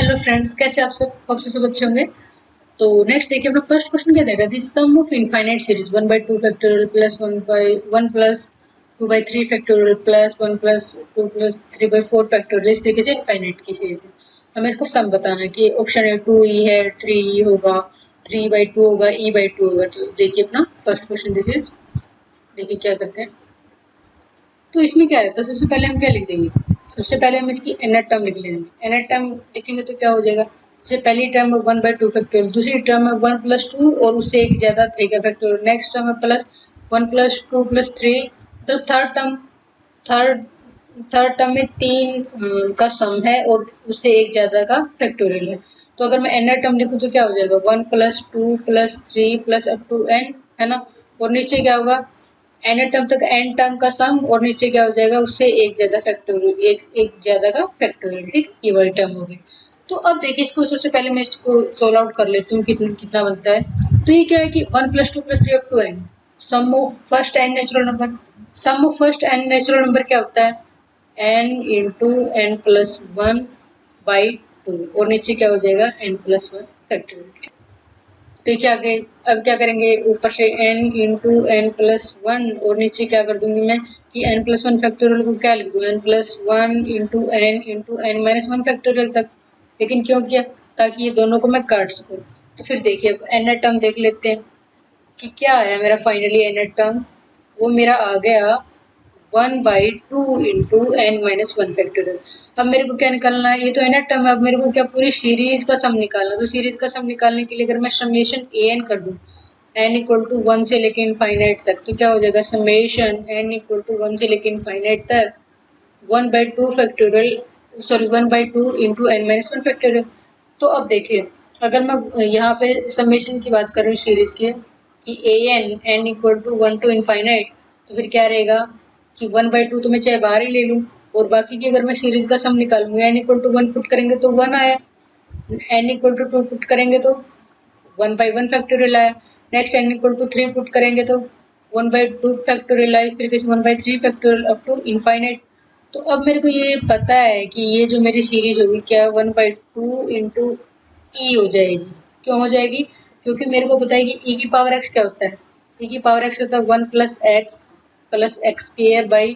Hello friends, कैसे आप सब? आपसे सब अच्छे होंगे। तो नेक्स्ट देखिए, अपना फर्स्ट क्वेश्चन क्या देगा? The sum of infinite series 1/2 factorial plus 1 plus 2/3 factorial plus 1 plus 2 plus 3/4 factorial, इस तरीके से इनफाइनाइट की सीरीज है। हमें इसको सम बताना है कि ऑप्शन है 2e है, 3e होगा, 3/2 होगा, e/2 होगा। तो देखिए अपना फर्स्ट क्वेश्चन दिस इज। देखिए क्या करते हैं। तो इसमें क्या रहता है, सबसे पहले हम क्या लिख देंगे? सबसे पहले हम इसकी nth टर्म लिख लेंगे। nth टर्म लिखेंगे तो क्या हो जाएगा? जैसे पहली टर्म है 1/2 फैक्टोरियल, दूसरी टर्म है 1 प्लस 2 और उससे एक ज्यादा 3 का फैक्टोरियल, नेक्स्ट टर्म है प्लस 1 प्लस 2 प्लस 3। तो थर्ड थर्ड टर्म में 3 का सम है और उससे एक ज्यादा का फैक्टोरियल है। तो अगर मैं nth टर्म लिखूं तो क्या हो जाएगा? 1 plus 2 plus 3 plus up to n, है ना। और नीचे क्या होगा? एन टर्म तक एन टर्म का सम और नीचे क्या हो जाएगा? उससे एक ज्यादा फैक्टोरियल, एक ज्यादा का फैक्टोरियल। ठीक, ये वाली टर्म होगी। तो अब देखिए, इसको सबसे पहले मैं इसको सोल्व आउट कर लेती हूँ कितना कितना बनता है। तो ये क्या है कि 1 plus 2 plus 3 up to n, sum of first n natural number. Sum of first n natural number क्या होता है? एन इंटू एन प्लस 1/2 और नीचे क्या हो जाएगा? N plus 1 factorial. देखिए आगे, अब क्या करेंगे? ऊपर से n into n plus one और नीचे क्या कर दूंगी मैं कि n प्लस वन फैक्टोरियल को क्या लिख दूँ? n plus one into n minus one factorial तक। लेकिन क्यों किया? ताकि ये दोनों को मैं काट सकूँ। तो फिर देखिए, अब n टर्म देख लेते हैं कि क्या आया मेरा फाइनली n टर्म। वो मेरा आ गया 1/2 into n minus one factorial. अब मेरे को क्या निकालना है? ये तो nth टर्म है। अब मेरे को क्या पूरी सीरीज का सम निकालना है। तो सीरीज का सम निकालने के लिए अगर मैं समेशन an कर दूं, n इक्वल टू 1 से लेके इनफाइनाइट तक, तो क्या हो जाएगा? समेशन n इक्वल टू 1 से लेके इनफाइनाइट तक 1/2 factorial, sorry 1/2 into n minus one factorial. तो अब देखिए, अगर मैं यहाँ पे समेशन की बात कर रही हूँ सीरीज के कि n equal to 1 to infinite, तो फिर क्या रहेगा कि 1/2 तो मैं चाहे बाहर ही ले लूँ और बाकी की अगर मैं सीरीज का सम निकालूंगा, n इक्वल टू 1 पुट करेंगे तो 1 आया, n इक्वल टू 2 पुट करेंगे तो 1/1 फैक्टोरियल आया, next n equal to 3 put करेंगे तो 1/2 फैक्टोरियल आया, इस तरीके से 1/3 फैक्टोरियल अप टू इनफाइनाइट। तो अब मेरे को ये पता है कि ये जो मेरी सीरीज होगी क्या 1/2 इंटू ई हो जाएगी। क्यों हो जाएगी? क्योंकि मेरे को पता है कि ई की पावर एक्स क्या होता है। ई की पावर एक्स होता है 1 plus x square by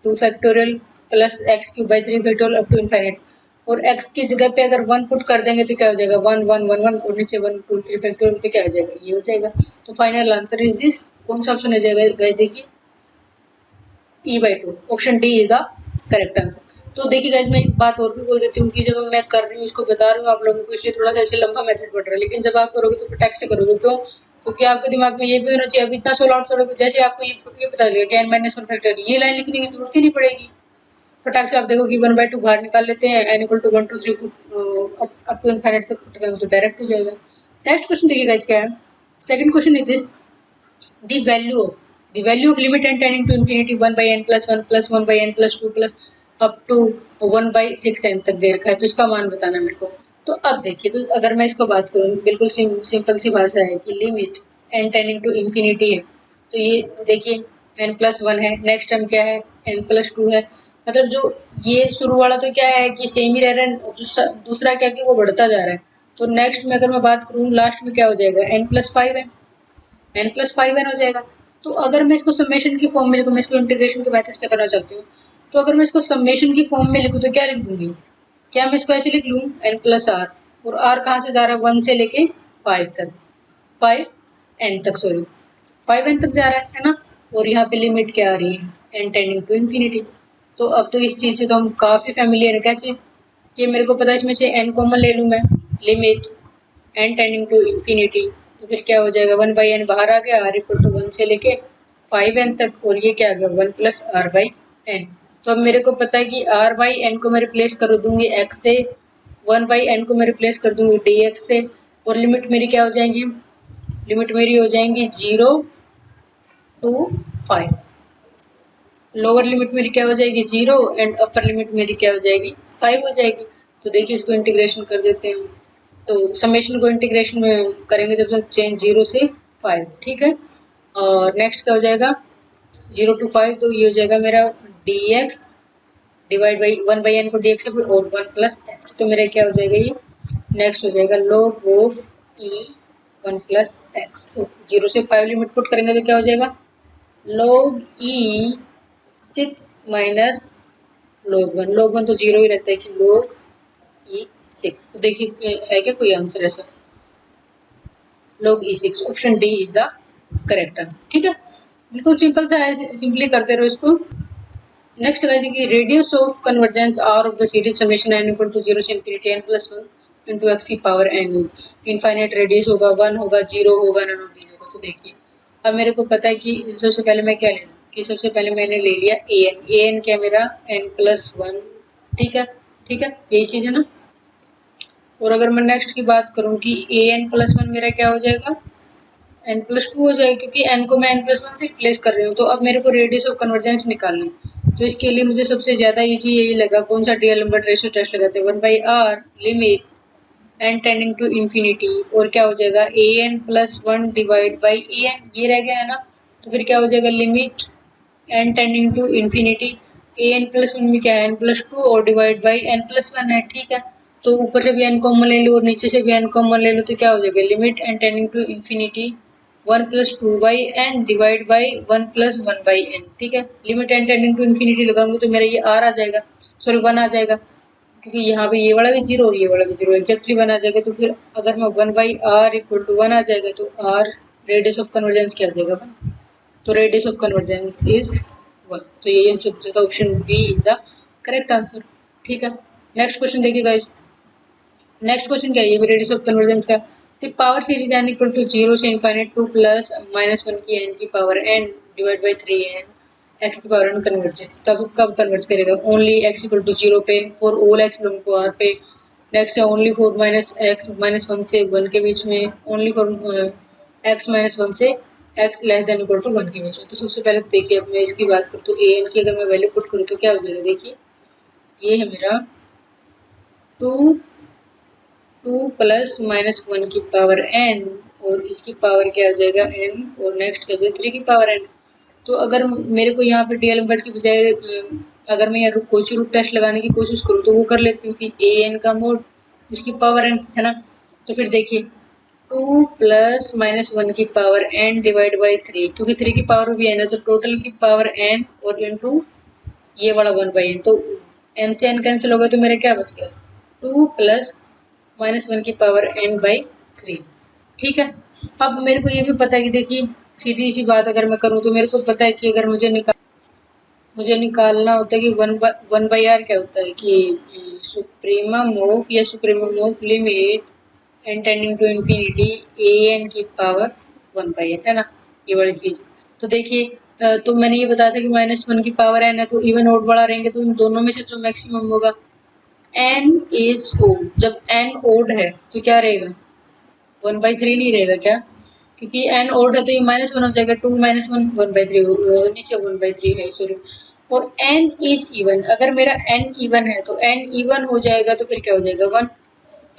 2 factorial plus x cube by 3 factorial up to infinite. और x की जगह पे अगर 1 पुट कर देंगे तो क्या हो जाएगा? 1 1 1 1 और नीचे 1 2 3 फैक्टोरियल, तो क्या हो जाएगा? ये हो जाएगा। तो फाइनल आंसर इज दिस। कौन सा ऑप्शन हो जाएगा? गाइस देखिए, e/2, option D is the correct answer. तो देखिए गाइस, मैं एक बात और भी बोल देती हूँ कि जब मैं कर रही हूँ, इसको बता रही हूँ आप लोगों को, इसलिए थोड़ा सा ऐसे लंबा मेथड पड़ रहा है, लेकिन जब आप करोगे तो फटाक से करोगे। क्यों? क्योंकि आपके दिमाग में ये भी होना चाहिए। अब इतना सोल्व आउट करोगे, जैसे आपको ये पता लगेगा कि n माइनस वन फैक्टर, ये लाइन लिखने की जरूरत ही नहीं पड़ेगी। फटाक से आप देखो कि 1/2 बाहर निकाल लेते हैं, n equal to 1 2 3 up to infinite तक पुट करेंगे तो डायरेक्ट हो जाएगा। नेक्स्ट क्वेश्चन देखिए गाइस क्या है। Second question is this, the value of limit n tending to infinity 1/n plus 1 plus 1/n plus 2 plus up to 1/6n तक दे रखा है, तो इसका मान बताना है मेरे को। तो अब देखिए, तो अगर मैं इसको बात करूँ, बिल्कुल सिंपल सी भाषा है कि limit n tending to infinity है। तो ये देखिए n प्लस वन है, नेक्स्ट टर्म क्या है? n प्लस टू है। मतलब जो ये शुरू वाला तो क्या है कि सेम ही रह रहा है, दूसरा क्या कि वो बढ़ता जा रहा है। तो नेक्स्ट में अगर मैं बात करूँ, लास्ट में क्या हो जाएगा? n प्लस फाइव है, n प्लस फाइव एन हो जाएगा। तो अगर मैं इसको समेशन की फॉर्म में लिखूँ, मैं इसको इंटीग्रेशन के मेथड से करना चाहती हूँ, तो अगर मैं इसको समेशन की फॉर्म में लिखूँ तो क्या लिख दूंगी? क्या मैं इसको ऐसे लिख लूँ? n प्लस आर, और आर कहाँ से जा रहा है? 1 से लेके 5 तक, 5n तक, सॉरी 5n तक जा रहा है ना। और यहाँ पे लिमिट क्या आ रही है? n tending to infinity. तो अब तो इस चीज़ से तो हम काफ़ी फेमिलियर है। कैसे? कि मेरे को पता है इसमें से n कॉमन ले लूँ मैं, limit n tending to infinity, तो फिर क्या हो जाएगा? 1/n बाहर आ गया, r इक्वल टू 1 से लेके 5n तक, और ये क्या आ गया? 1 प्लस r बाई एन। तो अब मेरे को पता है कि r बाई एन को मैं रिप्लेस कर दूंगी x से, 1/n को मैं रिप्लेस कर दूंगी dx से, और लिमिट मेरी क्या हो जाएंगी? लिमिट मेरी हो जाएंगी 0 टू 5। लोअर लिमिट मेरी क्या हो जाएगी? 0, एंड अपर लिमिट मेरी क्या हो जाएगी? 5 हो जाएगी। तो देखिए, इसको इंटीग्रेशन कर देते हैं। तो समेशन को इंटीग्रेशन में करेंगे जब तक चेंज 0 से 5, ठीक है। और नेक्स्ट क्या हो जाएगा? 0 टू 5, तो ये हो जाएगा मेरा dx डिवाइड बाई 1/n को dx से, और 1 प्लस एक्स, तो मेरा क्या हो जाएगा? ये नेक्स्ट हो जाएगा log of e 1 plus x. तो 0 से 5 लिमिट पुट करेंगे तो क्या हो जाएगा log e 6 माइनस log 1 तो 0 ही रहता है कि log e 6। तो देखिए है क्या कोई आंसर ऐसा, log e 6, option D is the correct answer. ठीक है, बिल्कुल सिंपल सा है, सिंपली करते रहो इसको। नेक्स्ट लगा देखिए radius of convergence R of the series summation n equal to 0 से infinity n plus 1 into x की पावर n। इनफाइनाइट रेडियस होगा, 1 होगा, 0 होगा, नन ऑफ दीज होगा। तो देखिए अब मेरे को पता है कि सबसे पहले मैं क्या ले लूँ कि सबसे पहले मैंने ले लिया an क्या मेरा n प्लस 1। ठीक है, ठीक है, यही चीज़ है ना। और अगर मैं नेक्स्ट की बात करूँ कि an प्लस 1 मेरा क्या हो जाएगा n प्लस 2 हो जाएगा, क्योंकि n को मैं n प्लस 1 से रिप्लेस कर रही हूँ। तो अब मेरे को रेडियस ऑफ कन्वर्जेंस निकालना है, तो इसके लिए मुझे सबसे ज़्यादा ईजी यही लगा, कौन सा डीएलम्बर्ट रेशियो टेस्ट लगाते हैं, 1/r limit n tending to infinity और क्या हो जाएगा an plus 1 divide by an, ये रह गया है ना। तो फिर क्या हो जाएगा limit n tending to infinity an plus 1 में क्या है n प्लस 2 और डिवाइड बाई n प्लस 1 है। ठीक है, तो ऊपर से भी n कॉमन ले लो और नीचे से भी n कॉमन ले लो, तो क्या हो जाएगा limit n tending to infinity 1 plus 2 by n divide by 1 plus 1 by n. ठीक है, limit n tending to infinity लगाऊंगी तो मेरा ये r आ जाएगा, सॉरी 1 आ जाएगा, क्योंकि यहाँ पे ये वाला भी 0 और ये वाला भी 0 एक्जैक्टली 1 आ जाएगा। तो फिर अगर मैं 1/r इक्वल टू 1 आ जाएगा तो r रेडियस ऑफ कन्वर्जेंस क्या आ जाएगा 1। तो रेडियस ऑफ कन्वर्जेंस इज 1। तो ये सबसे ज़्यादा option B is the correct answer. ठीक है, नेक्स्ट क्वेश्चन देखिए गाइस। नेक्स्ट क्वेश्चन क्या है, ये भी रेडियस ऑफ कन्वर्जेंस का। The power series n equal to 0 से इनफाइनाइट 2 प्लस माइनस 1 की n की power n divide by 3n x की पावर n कन्वर्जेस। कब कब कन्वर्ज करेगा, ओनली x इक्वल टू 0 पे, for all x belong to r पे। नेक्स्ट है only for minus x minus 1 से 1 के बीच में, ओनली फॉर x माइनस 1 से x less than equal to 1 के बीच में। तो सबसे पहले देखिए अब मैं इसकी बात करूँ तो an की अगर मैं वैल्यू पुट करूँ तो क्या हो जाएगा, देखिए ये है मेरा 2 प्लस माइनस 1 की पावर n और इसकी पावर क्या आ जाएगा n और नेक्स्ट क्या जाएगा 3 की पावर n। तो अगर मेरे को यहाँ पे डीएलम्बर्ट की बजाय अगर मैं यहाँ कोची रूट टेस्ट लगाने की कोशिश करूँ तो वो कर लेती हूँ कि an का मोड उसकी पावर n है ना। तो फिर देखिए 2 प्लस माइनस 1 की पावर n डिवाइड बाई 3, क्योंकि 3 की पावर भी n है तो टोटल की पावर n और इंटू ये वाला 1/n। तो n से n कैंसिल होगा तो मेरा क्या बच गया 2 प्लस माइनस 1 की पावर n बाई 3। ठीक है, अब मेरे को ये भी पता है कि देखिए सीधी सी बात अगर मैं करूँ तो मेरे को पता है कि अगर मुझे निकालना होता है कि 1/r क्या होता है कि सुप्रीमम ऑफ या supremum of limit n tending to infinity an की पावर 1/n है ना, ये वाली चीज़। तो देखिए तो मैंने ये बताया था कि माइनस 1 की पावर n है तो इवन ऑड वाला रहेंगे तो इन दोनों में से जो मैक्सिमम होगा n इज ओड। जब n ओड है तो क्या रहेगा 1/3 नहीं रहेगा क्या, क्योंकि n ओड है तो ये माइनस 1 हो जाएगा, 2 माइनस 1 1/3 नीचे 1/3 है सॉरी। और n इज इवन, अगर मेरा n इवन है तो n इवन हो जाएगा तो फिर क्या हो जाएगा 1।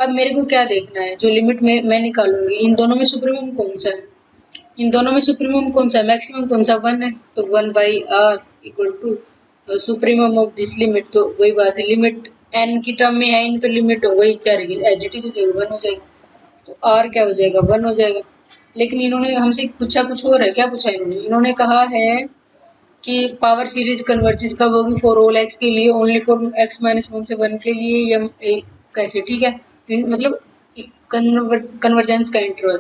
अब मेरे को क्या देखना है, जो लिमिट में मैं निकालूंगी इन दोनों में सुप्रीमम कौन सा है, इन दोनों में सुप्रीमम कौन सा है, मैक्सिमम कौन सा 1 है। तो 1/r equal to supremum of this limit, तो वही बात है लिमिट n की टर्म में है नहीं तो लिमिट वही क्या रहेगी एज इट इज हो जाएगी 1 हो जाएगी। तो r क्या हो जाएगा 1 हो जाएगा। लेकिन इन्होंने हमसे पूछा कुछ और है, क्या पूछा इन्होंने कहा है कि पावर सीरीज कन्वर्जेस कब होगी फॉर ऑल x के लिए, ओनली फॉर x माइनस 1 से 1 के लिए या कैसे। ठीक है, मतलब कन्वर्जेंस का इंटरवल।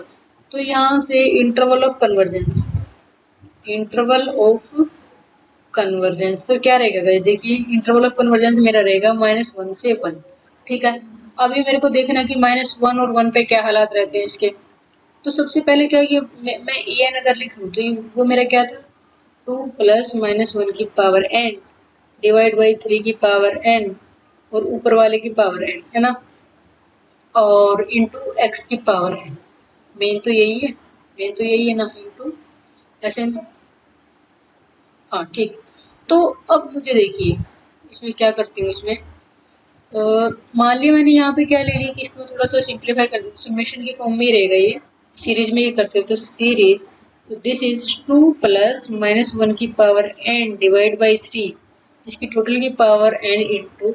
तो यहाँ से interval of convergence, interval of convergence तो क्या रहेगा गाइस, देखिए इंटरवल ऑफ कन्वर्जेंस मेरा रहेगा -1 से 1। ठीक है, अभी मेरे को देखना कि -1 और 1 पे क्या हालात रहते हैं इसके। तो सबसे पहले क्या ये मैं an अगर लिख लूँ तो वो मेरा क्या था 2 प्लस माइनस 1 की पावर n डिवाइड बाई 3 की पावर n और ऊपर वाले की पावर n है ना, और इंटू x की पावर n। मेन तो यही है, मेन तो यही है ना, इंटू ऐसे तो हाँ ठीक। तो अब मुझे देखिए इसमें क्या करती हूँ, इसमें मान लिया मैंने यहाँ पे क्या ले लिया कि इसको थोड़ा सा सिंप्लीफाई कर दिया, समेशन की फॉर्म में ही रहेगा ये, सीरीज में ये करते हो तो सीरीज, तो दिस इज 2 प्लस माइनस 1 की पावर n डिवाइड बाई 3, इसकी टोटल की पावर n इंटू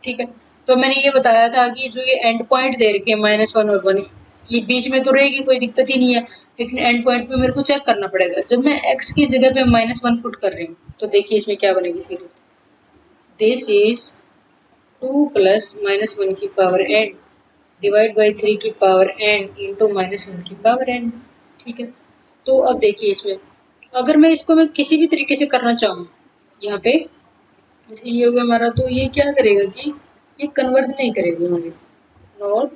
ठीक है। तो मैंने ये बताया था कि जो ये एंड पॉइंट दे रखे हैं -1 और 1, ये बीच में तो रहेगी, कोई दिक्कत ही नहीं है, लेकिन एंड पॉइंट पे मेरे को चेक करना पड़ेगा। जब मैं x की जगह पे -1 पुट कर रही हूँ तो देखिए इसमें क्या बनेगी सीरीज। दिस इज 2 प्लस -1 की पावर n डिवाइड बाई 3 की पावर n इंटू -1 की पावर n। ठीक है। तो अब देखिए इसमें अगर मैं किसी भी तरीके से करना चाहूँ, यहाँ पे जैसे ये हो गया हमारा, तो ये क्या करेगा कि ये कन्वर्ज नहीं करेगी हमारी, नॉट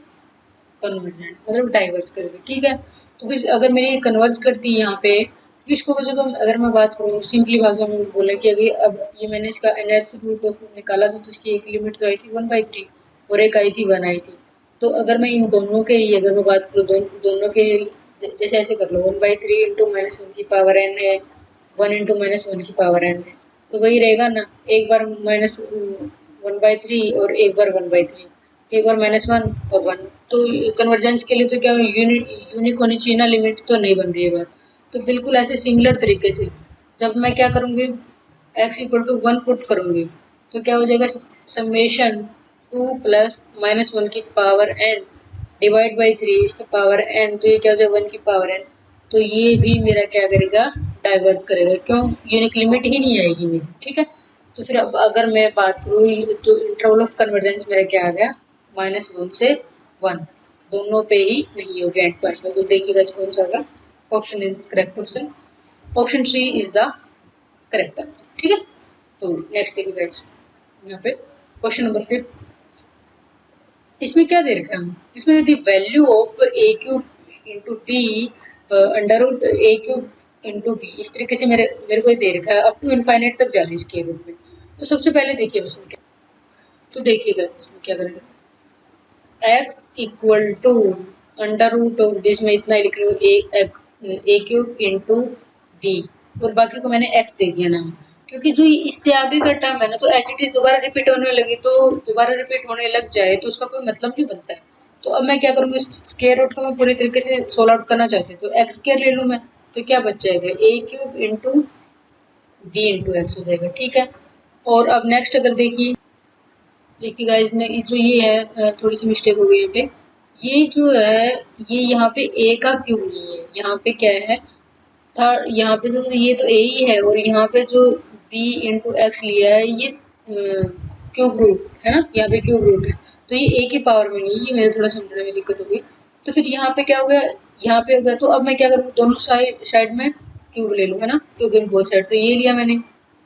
कन्वर्जेंट मतलब डाइवर्स करेगी। ठीक है। तो फिर अगर मेरी ये कन्वर्ज करती है यहाँ पे, तो इसको जब हम अगर मैं बात करूँ सिंपली भाषा में बोले कि अगर अब ये मैंने इसका nth रूट ऑफ निकाला था, तो इसकी एक लिमिट तो आई थी 1/3 और एक आई थी 1 आई थी। तो अगर मैं इन दोनों के ही अगर मैं बात करूँ दोनों के जैसे ऐसे कर लो 1/3 इंटू -1 की पावर n है, 1 इंटू -1 की पावर n है, तो वही रहेगा ना, एक बार -1/3 और एक बार 1/3, एक बार -1 और 1। तो कन्वर्जेंस के लिए तो क्या यूनिक होनी चाहिए ना, लिमिट तो नहीं बन रही है बात। तो बिल्कुल ऐसे सिमिलर तरीके से जब मैं क्या करूँगी x इक्वल टू 1 पुट करूँगी, तो क्या हो जाएगा समेशन 2 प्लस -1 की पावर n डिवाइड बाई 3 इसका पावर n, तो ये क्या हो जाएगा 1 की पावर n। तो ये भी मेरा क्या करेगा डाइवर्स करेगा, क्यों, यूनिक लिमिट ही नहीं आएगी मेरी। ठीक है। तो फिर अब अगर मैं बात करूँ तो इंटरवल ऑफ कन्वर्जेंस मेरा क्या आ गया -1 से 1, दोनों पे ही नहीं हो गया एंड पॉइंट में। तो देखिएगा कौन सा होगा, option is correct option, option C is the correct answer. ठीक है। तो नेक्स्ट देखिएगा यहाँ पे क्वेश्चन नंबर 5, इसमें क्या दे रखा है, इसमें the value of A cube into B under root A cube into B, इस तरीके से मेरे मेरे को दे रखा है, अप टू इनफाइनाइट तक जा रही है इसके रूप में। तो सबसे पहले देखिए उसमें क्या, तो देखिएगा इसमें क्या करेगा, x equal to under root of this में इतना लिख रही हूँ ए क्यूब इंटू बी, और बाकी को मैंने एक्स दे दिया नाम, क्योंकि जो इससे आगे का टर्म है ना, तो एच टी दोबारा रिपीट होने लगी, तो दोबारा रिपीट होने लग जाए तो उसका कोई मतलब नहीं बनता है। तो अब मैं क्या करूँगी, स्क्वायर रूट को मैं पूरी तरीके से सोल्व आउट करना चाहती हूँ, तो एक्स स्क्वायर ले लूँ मैं, तो क्या बच जाएगा A cube into B into X हो जाएगा। ठीक है। और अब नेक्स्ट अगर देखिए, देखिए गाइस ने जो ये है थोड़ी सी मिस्टेक हो गई यहाँ पे, ये जो है ये यहाँ पे ए का क्यूब नहीं है, यहाँ पे क्या है था, यहाँ पे जो ये तो ए ही है, और यहाँ पे जो बी इंटू एक्स लिया है ये क्यूब रूट है ना, यहाँ पे क्यूब रूट है, तो ये ए की पावर में नहीं, ये मेरे थोड़ा समझने में दिक्कत हो गई। तो फिर यहाँ पे क्या हो गया, यहाँ पे हो गया, तो अब मैं क्या करूँ, दोनों साइड में क्यूब ले लूँ है ना, क्यूब इन बोथ साइड, तो ये लिया मैंने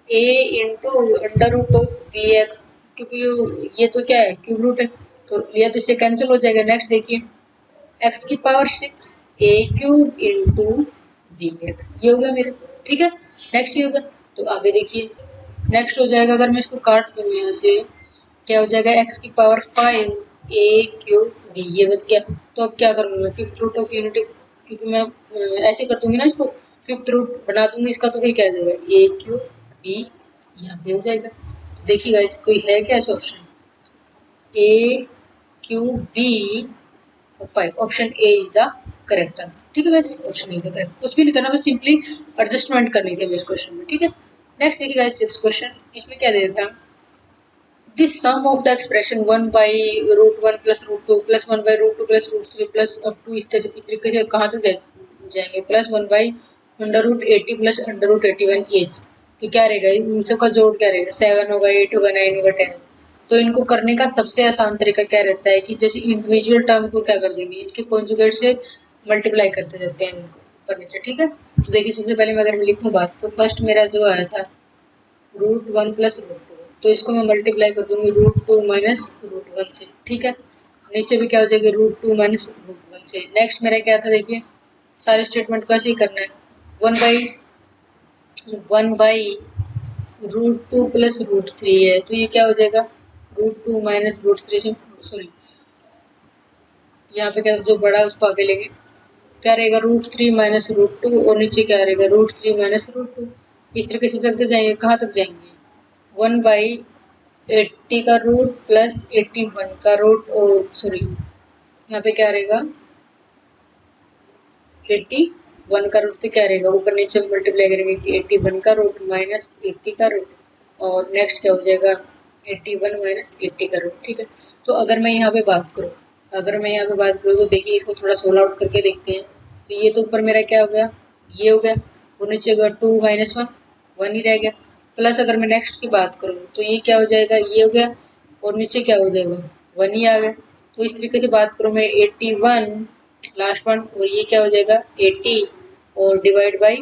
A into under root of B X, क्योंकि ये तो क्या है क्यूब रूट है, तो लिया तो इससे कैंसिल हो जाएगा। नेक्स्ट देखिए एक्स की पावर 6 ए क्यूब इंटू बी एक्स, ये हो गया मेरे। ठीक है। नेक्स्ट ये होगा, तो आगे देखिए नेक्स्ट हो जाएगा, अगर मैं इसको काट दूँ यहाँ से, क्या हो जाएगा एक्स की पावर 5 ए क्यूब बी, ये बच गया। तो अब क्या करूँगी मैं, फिफ्थ रूट ऑफ यूनिटी, क्योंकि मैं ऐसे कर दूंगी ना इसको, फिफ्थ रूट बना दूंगी इसका, तो फिर क्या हो जाएगा ए क्यूब बी यहाँ पे हो जाएगा। तो देखिएगा इसको है क्या ऐसा option, A Q B 5, option A is the correct answer. ठीक है guys, option A the correct, कुछ भी नहीं करना, बस सिंपली एडजस्टमेंट करनी थी हमें इस क्वेश्चन में। ठीक है। नेक्स्ट देखिए गाइस सिक्स क्वेश्चन, इसमें क्या दे रखा है, this sum of the expression 1/√1 plus √2 plus 1/√2 plus √3 plus up to इस तरीके से कहाँ तक जाएंगे, प्लस 1/√80 प्लस √81 इज, तो क्या रहेगा इन सब का जोड़ क्या रहेगा, 7 होगा, 8 होगा, 9 होगा, 10। तो इनको करने का सबसे आसान तरीका क्या रहता है कि जैसे इंडिविजुअल टर्म को क्या कर देंगे, इनके कॉन्जुगेट से मल्टीप्लाई करते जाते हैं इनको ऊपर नीचे। ठीक है। तो देखिए सबसे पहले मैं अगर लिखूँ बात, तो फर्स्ट मेरा जो आया था √1 प्लस √2, तो इसको मैं मल्टीप्लाई कर दूंगी √2 माइनस √1 से। ठीक है। नीचे भी क्या हो जाएगा √2 माइनस √1 से। नेक्स्ट मेरा क्या था देखिए, सारे स्टेटमेंट को ऐसे ही करना है, 1/√2 प्लस √3 है, तो ये क्या हो जाएगा √2 माइनस √3 से, सॉरी यहाँ पे क्या जो बड़ा है उसको आगे लेंगे, क्या रहेगा √3 माइनस √2, और नीचे क्या रहेगा √3 माइनस √2। इस तरीके से चलते जाएंगे, कहाँ तक जाएंगे, 1/80 का रूट प्लस 81 का रूट, सॉरी यहाँ पे क्या रहेगा 81 का रूट, तो क्या रहेगा ऊपर नीचे मल्टीप्लाई करेंगे कि 81 का रूट माइनस 80 का रूट, और नेक्स्ट क्या हो जाएगा 81 माइनस 80 का रूट, ठीक है। तो अगर मैं यहाँ पे बात करूँ तो देखिए इसको थोड़ा सोल्व आउट करके देखते हैं। तो ये तो ऊपर मेरा क्या हो गया, ये हो गया, और नीचे होगा 2 माइनस 1, 1 ही रह गया। प्लस अगर मैं नेक्स्ट की बात करूँ तो ये क्या हो जाएगा, ये हो गया, और नीचे क्या हो जाएगा, 1 ही आ गया। तो इस तरीके से बात करूँ मैं 81 लास्ट वन, और ये क्या हो जाएगा 80 और डिवाइड बाई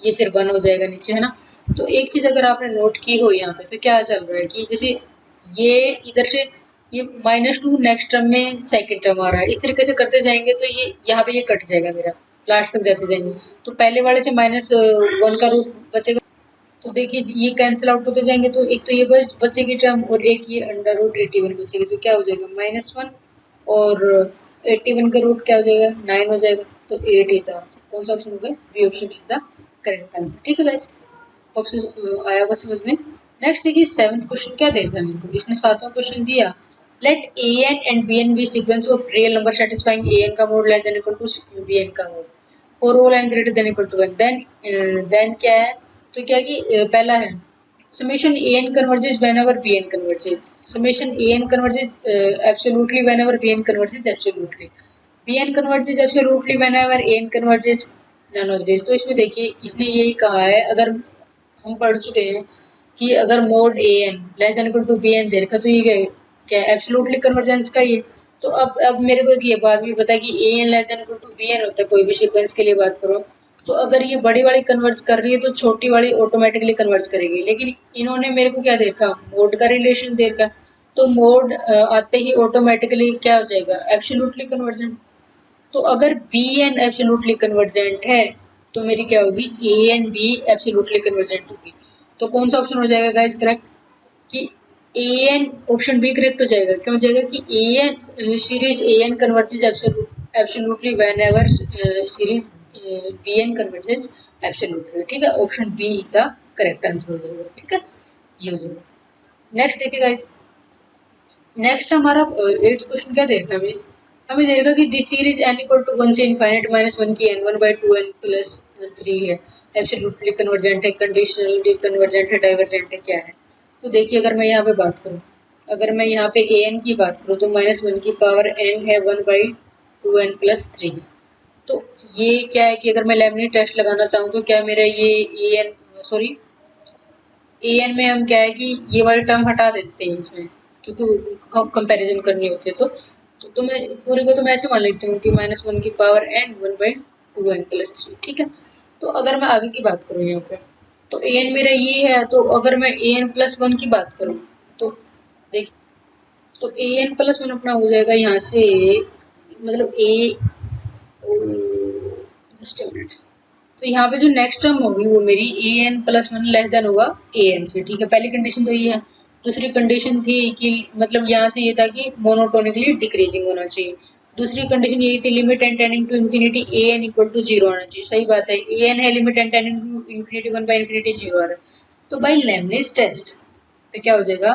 ये फिर 1 हो जाएगा नीचे, है ना। तो एक चीज़ अगर आपने नोट की हो यहाँ पे, तो क्या चल रहा है कि जैसे ये इधर से ये -2 नेक्स्ट टर्म में सेकंड टर्म आ रहा है, इस तरीके से करते जाएंगे तो ये यहाँ पे ये कट जाएगा मेरा, लास्ट तक जाते जाएंगे। तो पहले वाले से -1 का रूट बचेगा, तो देखिए ये कैंसिल आउट होते जाएंगे, तो एक तो ये बचेगी टर्म और एक ये अंडर रूट 81 बचेगी। तो क्या हो जाएगा -1 और 81 का रूट क्या हो जाएगा 9 हो जाएगा। तो 8 इज द आंसर। कौन सा ऑप्शन होगा, B option is the correct answer, ठीक है गाइस। ऑप्शन आया होगा समझ में। नेक्स्ट देखिए 7th क्वेश्चन क्या दे रखा है मेरे को, इसने 7वां क्वेश्चन दिया, let A N and B N be sequence of real number satisfying A N का mod less than equal to B N का mod for all N greater than equal to 1, then क्या है, तो क्या कि पहला है summation an converges whenever bn converges, summation an converges absolutely whenever bn converges absolutely, bn converges absolutely whenever an converges none of this। तो इसमें देखिए इसने यही कहा है, अगर हम पढ़ चुके हैं कि अगर mod A N less than equal to B N दे रखा, तो ये क्या एब्सोल्युटली कन्वर्जेंस का ये। तो अब मेरे को ये बात भी पता है कि A N less than equal to B N होता है, कोई भी सीक्वेंस के लिए बात करो। तो अगर ये बड़ी वाली कन्वर्ज कर रही है तो छोटी वाली ऑटोमेटिकली कन्वर्ज करेगी, लेकिन इन्होंने मेरे को क्या देखा, मोड का रिलेशन देखा। तो मोड आते ही ऑटोमेटिकली क्या हो जाएगा, एब्सोल्युटली कन्वर्जेंट। तो अगर बी एन एब्सोल्युटली कन्वर्जेंट है तो मेरी क्या होगी, A N be absolutely convergent होगी। तो कौन सा ऑप्शन हो जाएगा गाइस करेक्ट, कि A N, option B correct हो जाएगा। क्यों हो जाएगा कि A N series A N converges absolutely whenever series B N converges absolutely, ठीक है। ऑप्शन बी का करेक्ट आंसर हो जाएगा, ठीक है, ये हो जाएगा। नेक्स्ट देखिए गाइस, नेक्स्ट हमारा 8th क्वेश्चन क्या दे रखा है हमें दे रखा कि this series n equal to 1 से इनफाइनाइट -1 की n1/2n प्लस 3 है, एब्सोल्युटली कन्वर्जेंट है, कंडीशनली कन्वर्जेंट है, डाइवर्जेंट है, क्या है। तो देखिए अगर मैं यहाँ पे बात करूँ, अगर मैं यहाँ पे an की बात करूँ तो -1 की पावर n है 1/2n प्लस 3। तो ये क्या है कि अगर मैं लेबनिज़ टेस्ट लगाना चाहूँ तो क्या मेरा ये an सॉरी an में हम क्या है कि ये वाली टर्म हटा देते हैं इसमें, क्योंकि कंपैरिजन करनी होती है। तो मैं पूरे को तो मैं ऐसे मान लेती हूँ कि -1 की पावर n 1/2n प्लस 3, ठीक है। तो अगर मैं आगे की बात करूँ यहाँ पे, तो an मेरा ये है, तो अगर मैं an प्लस 1 की बात करूँ तो देखिए, तो an प्लस 1 अपना हो जाएगा यहाँ से, मतलब जस्ट अ मिनट। तो यहाँ पे जो नेक्स्ट टर्म होगी वो मेरी A N plus 1 less than होगा ए एन से, ठीक है। पहली कंडीशन तो ये है। दूसरी कंडीशन थी कि मतलब यहाँ से ये था कि मोनोटोनिकली डिक्रीजिंग होना चाहिए। दूसरी कंडीशन यही थी limit n tending to infinity a n equal to 0 आना चाहिए। सही बात है, ए एन है, limit n tending to infinity 1/∞ 0 आ रहा है। तो बाई लेमनिज टेस्ट तो क्या हो जाएगा,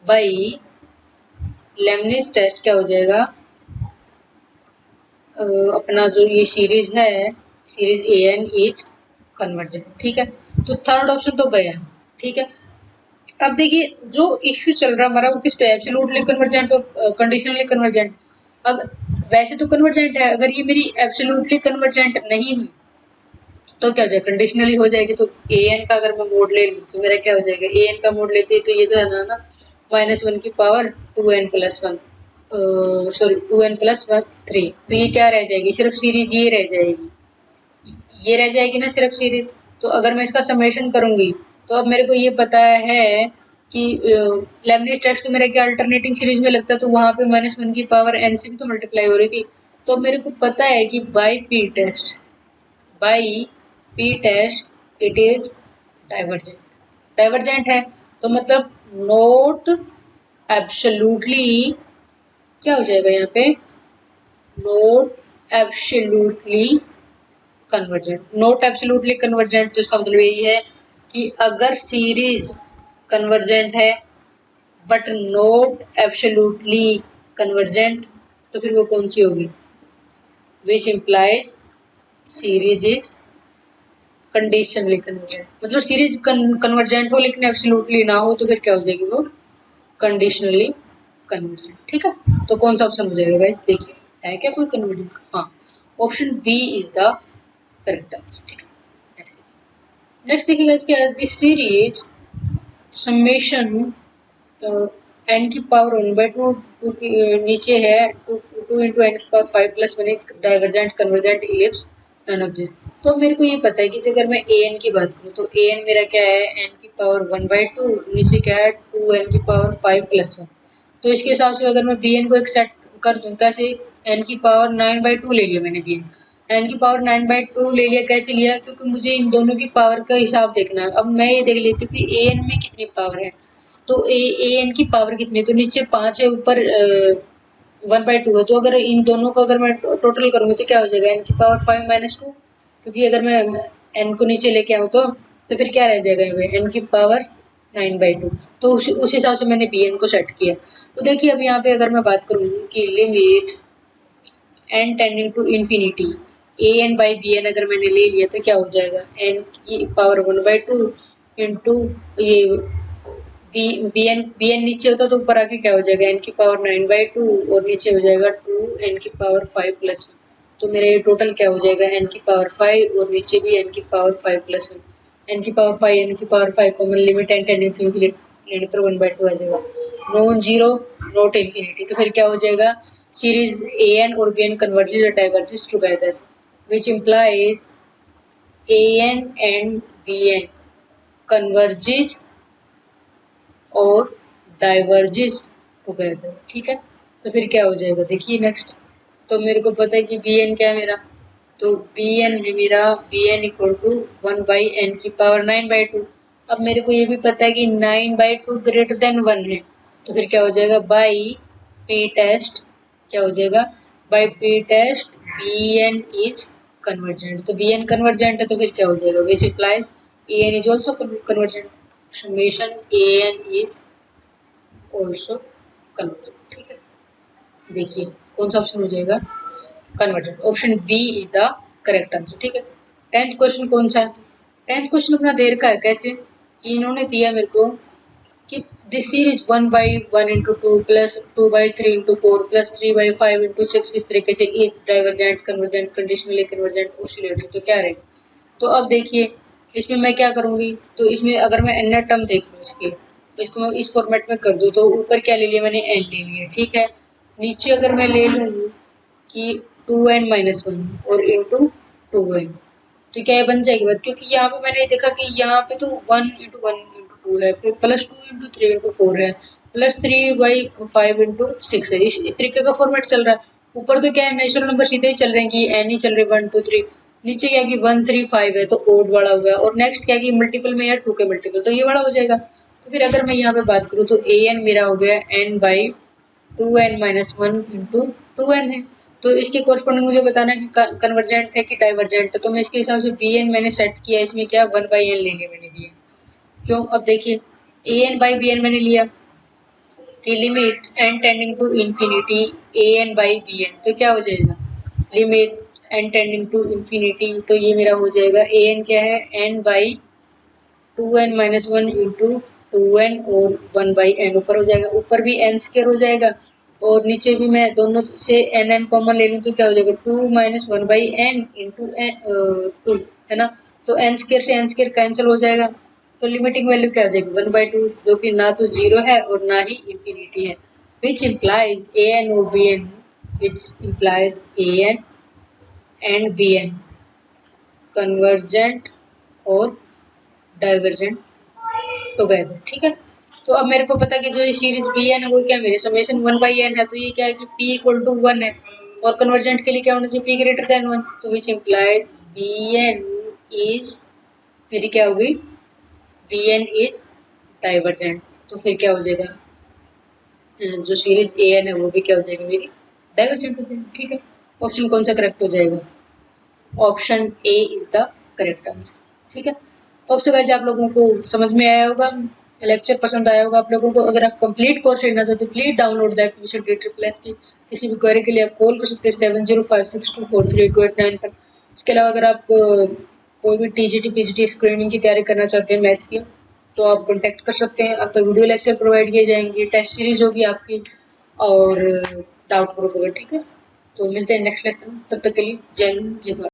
बाई लेमनिज टेस्ट क्या हो जाएगा, अपना जो ये सीरीज है, series A n is convergent, ठीक है। तो थर्ड ऑप्शन तो गया, ठीक है। अब देखिए जो इश्यू चल रहा है हमारा वो किस पे, एब्सोल्युटली कन्वर्जेंट और कंडीशनली कन्वर्जेंट। अगर वैसे तो कन्वर्जेंट है, अगर ये मेरी एब्सोल्युटली कन्वर्जेंट नहीं हुई तो क्या हो जाएगा, कंडीशनली हो जाएगी। तो ए एन का अगर मैं मोड ले लूँ तो मेरा क्या हो जाएगा, ए एन का मोड लेते तो ये तो है ना -1 की power 2n plus 1 sorry 2n plus 3। तो ये क्या रह जाएगी, सिर्फ सीरीज ये रह जाएगी, ये रह जाएगी ना सिर्फ सीरीज। तो अगर मैं इसका समेशन करूंगी तो अब मेरे को ये पता है कि लेबनिज़ टेस्ट तो मेरा क्या अल्टरनेटिंग सीरीज में लगता है, तो वहां पे -1 की पावर n से भी तो मल्टीप्लाई हो रही थी। तो मेरे को पता है कि by p test it is divergent, divergent है। तो मतलब नोट एब्सोल्युटली क्या हो जाएगा यहाँ पे, note absolutely convergent, note absolutely convergent. तो इसका मतलब यही है कि अगर सीरीज कन्वर्जेंट है बट नोट एब्सोल्युटली कन्वर्जेंट, तो फिर वो कौन सी होगी, which implies series is conditionally convergent, मतलब सीरीज कन्वर्जेंट हो लेकिन एब्सोल्युटली ना हो, तो फिर क्या हो जाएगी वो कंडीशनली कन्वर्जेंट। ठीक है, तो कौन सा ऑप्शन हो जाएगा गाइस, देखिए है क्या कोई कन्वर्जेंट? हाँ, option B is the correct answer. ठीक है, नेक्स्ट देखिए गाइस क्या है, दिस सीरीज समेशन एन की पावर 1/2 टू की नीचे है, टू इंटू एन की power 5 plus 1 is divergent convergent ellipse none of this. तो मेरे को ये पता है कि अगर मैं ए एन की बात करूँ तो ए एन मेरा क्या है, एन की पावर 1/2, नीचे क्या है 2 एन की पावर 5 प्लस 1। तो इसके हिसाब से अगर मैं बी एन को एक सेट कर दूँ, कैसे, एन की पावर 9/2 ले लिया मैंने बी एन, एन की पावर 9/2 ले लिया, कैसे लिया, क्योंकि मुझे इन दोनों की पावर का हिसाब देखना है। अब मैं ये देख लेती हूँ कि ए एन में कितनी पावर है, तो ए एन की पावर कितनी है, तो नीचे 5 है, ऊपर 1/2 है, तो अगर इन दोनों का अगर मैं टोटल करूँगी तो क्या हो जाएगा, एन की पावर 5 माइनस 2, क्योंकि अगर मैं एन को नीचे लेके आऊँ तो फिर क्या रह जाएगा यहाँ पे, एन की पावर 9/2। तो उस हिसाब से मैंने बी एन को सेट किया। तो देखिए अब यहाँ पे अगर मैं बात करूँ कि limit n tending to infinity a n by b n अगर मैंने ले लिया तो क्या हो जाएगा, एन की पावर 1/2 इंटू ये बी एन नीचे होता तो ऊपर आके क्या हो जाएगा, एन की पावर 9/2 और नीचे हो जाएगा 2 एन की पावर 5 प्लस 1। तो मेरा ये टोटल क्या हो जाएगा, एन की पावर 5 और नीचे भी एन की पावर 5 प्लस 1। एन की पावर 5 एन की power 5 common limit n tending to लेने पर 1/2 आ जाएगा, नॉन जीरो नॉट इन्फिनिटी। तो फिर क्या हो जाएगा, सीरीज ए एन और बी एन कन्वर्जेस और diverges together which implies a N and B n converges और डाइवर्जेस टुगेदर। ठीक है, तो फिर क्या हो जाएगा, देखिए नेक्स्ट। तो मेरे को पता है कि बी एन क्या है मेरा, तो बी एन है मेरा, B N equal to 1/n की पावर 9/2। अब मेरे को ये भी पता है कि 9/2 ग्रेटर देन 1 है, तो फिर क्या हो जाएगा, बाई पी टेस्ट क्या हो जाएगा, by p test b n is convergent. तो बी एन कन्वर्जेंट है, तो फिर क्या हो जाएगा, which implies a n is also convergent, summation a n is also convergent। ठीक है, देखिए कौन सा ऑप्शन हो जाएगा, convergent, option B is the correct answer. ठीक है, 10th क्वेश्चन कौन सा है, 10th क्वेश्चन अपना देर का है, कैसे कि इन्होंने दिया मेरे को कि this series 1/1 into 2 plus 2/3 into 4 plus 3/5 into 6 इस तरीके से is divergent convergent conditionally convergent oscillatory. तो क्या रहेगा, तो अब देखिए इसमें मैं क्या करूँगी, तो इसमें अगर मैं एन टर्म देख लूँ इसकी, तो इसको मैं इस फॉर्मेट में कर दूँ, तो ऊपर क्या ले लिया मैंने, एन ले लिया। ठीक है, नीचे अगर मैं ले लूँ कि 2n-1 और इंटू 2n, तो क्या ये बन जाएगी बात, क्योंकि यहाँ पे मैंने देखा कि यहाँ पे तो 1 × 1 × 2 है, फिर प्लस 2 × 3 × 4 है, प्लस 3/5 × 6 है, इस तरीके का फॉर्मेट चल रहा है। ऊपर तो क्या है, नेचुरल नंबर सीधे ही चल रहे हैं कि एन ही चल रहे हैं 1 2 3, नीचे क्या कि 1 3 5 है तो ओड वाला हो गया, और नेक्स्ट क्या कि मल्टीपल में या 2 के मल्टीपल, तो ये वाला हो जाएगा। तो फिर अगर मैं यहाँ पे बात करूँ तो ए एन मेरा हो गया n/2n-1 इंटू 2n है, तो इसके कोरस्पॉन्डिंग मुझे बताना है कि कन्वर्जेंट है कि डाइवर्जेंट है। तो मैं इसके हिसाब से बी एन मैंने सेट किया, इसमें क्या 1/n ले लिया मैंने बी एन, क्यों, अब देखिए a n by b n मैंने लिया कि limit n tending to infinity a n by b n, तो क्या हो जाएगा, limit n tending to infinity, तो ये मेरा हो जाएगा ए एन क्या है, n/2n-1 इंटू 2n और 1/n, ऊपर हो जाएगा, ऊपर भी n स्क्वायर हो जाएगा और नीचे भी मैं दोनों से n कॉमन ले लूँ तो क्या हो जाएगा, 2 - 1/n इंटू 2 है ना, तो n स्क्वायर से n स्क्वायर कैंसिल हो जाएगा, तो लिमिटिंग वैल्यू क्या हो जाएगी 1/2, जो कि ना तो जीरो है और ना ही इंफिनिटी है, विच इम्प्लाइज ए एन और b n, which implies a N and B n convergent और डाइवर्जेंट टुगेदर। ठीक है, तो अब मेरे को पता है कि जो ये सीरीज बी एन है वो क्या मेरे समेशन 1/n है, तो ये क्या है कि p इक्वल टू 1 है, और कन्वर्जेंट के लिए क्या होना चाहिए, p ग्रेटर देन 1, तो which implies b n is, मेरी क्या होगी, बी एन इज डाइवर्जेंट। तो फिर क्या हो जाएगा, जो सीरीज ए एन है वो भी क्या हो जाएगी मेरी डाइवर्जेंट हो जाएगी। ठीक है, ऑप्शन कौन सा करेक्ट हो जाएगा, option A is the correct answer. ठीक है, होप सो गाइस आप लोगों को समझ में आया होगा, लेक्चर पसंद आया होगा आप लोगों को। अगर आप कंप्लीट कोर्स लेना चाहते हो please download the application DTRPLS की। किसी भी क्वेरी के लिए आप कॉल कर सकते हैं 7056243289 पर। इसके अलावा अगर आपको कोई भी टीजीटी पीजीटी स्क्रीनिंग की तैयारी करना चाहते हैं मैथ्स की, तो आप कॉन्टैक्ट कर सकते हैं। आपको वीडियो लेक्चर प्रोवाइड किए जाएंगे, टेस्ट सीरीज होगी आपकी और डाउट ग्रुप होगा। ठीक है, तो मिलते हैं नेक्स्ट लेसन, तब तक के लिए जय हिंद जय भारत।